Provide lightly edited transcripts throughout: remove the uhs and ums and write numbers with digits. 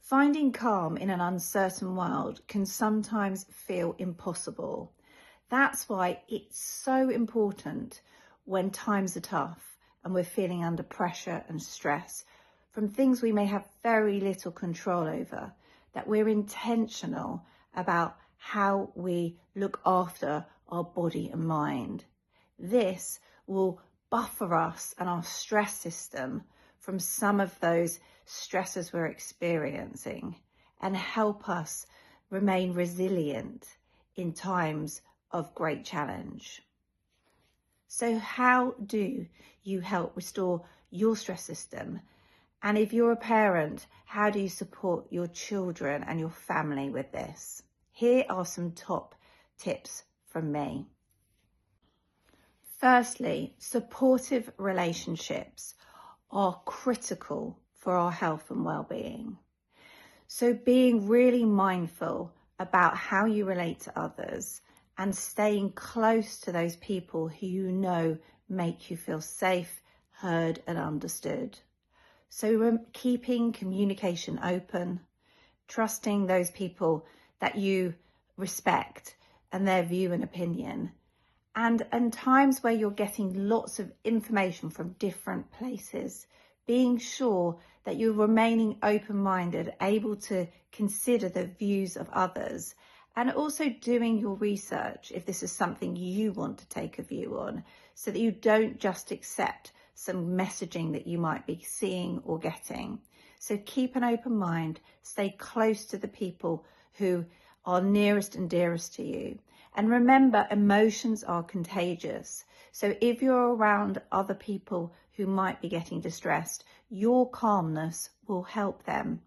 Finding calm in an uncertain world can sometimes feel impossible. That's why it's so important when times are tough and we're feeling under pressure and stress from things we may have very little control over, that we're intentional about how we look after our body and mind. This will buffer us and our stress system from some of those stresses we're experiencing and help us remain resilient in times of great challenge. So how do you help restore your stress system? And if you're a parent, how do you support your children and your family with this? Here are some top tips from me. Firstly, supportive relationships are critical for our health and well-being. So being really mindful about how you relate to others and staying close to those people who you know make you feel safe, heard and understood. So keeping communication open, trusting those people that you respect and their view and opinion. And in times where you're getting lots of information from different places, being sure that you're remaining open-minded, able to consider the views of others, and also doing your research if this is something you want to take a view on, so that you don't just accept some messaging that you might be seeing or getting. So keep an open mind, stay close to the people who are nearest and dearest to you. And remember, emotions are contagious. So if you're around other people who might be getting distressed, your calmness will help them.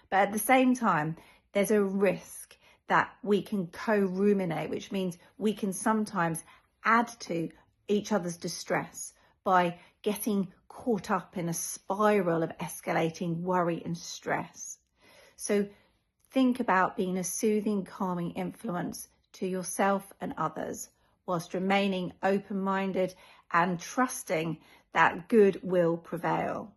But at the same time, there's a risk that we can co-ruminate, which means we can sometimes add to each other's distress by getting caught up in a spiral of escalating worry and stress. So think about being a soothing, calming influence to yourself and others, whilst remaining open-minded and trusting that good will prevail.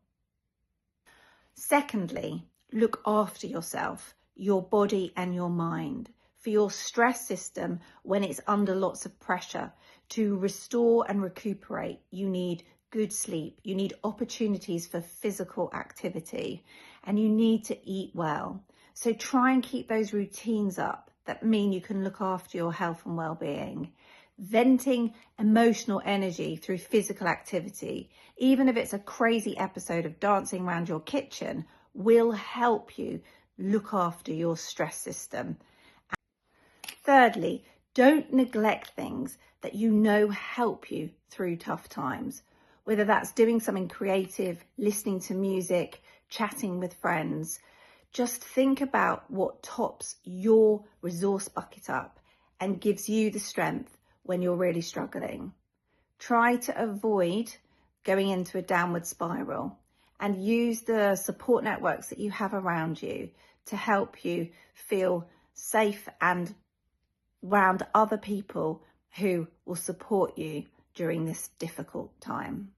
Secondly, look after yourself, your body and your mind. For your stress system, when it's under lots of pressure, to restore and recuperate, you need good sleep, you need opportunities for physical activity, and you need to eat well. So try and keep those routines up that mean you can look after your health and well-being. Venting emotional energy through physical activity, even if it's a crazy episode of dancing around your kitchen, will help you look after your stress system. Thirdly, don't neglect things that you know help you through tough times, whether that's doing something creative, listening to music, chatting with friends. Just think about what tops your resource bucket up and gives you the strength when you're really struggling. Try to avoid going into a downward spiral and use the support networks that you have around you to help you feel safe and around other people who will support you during this difficult time.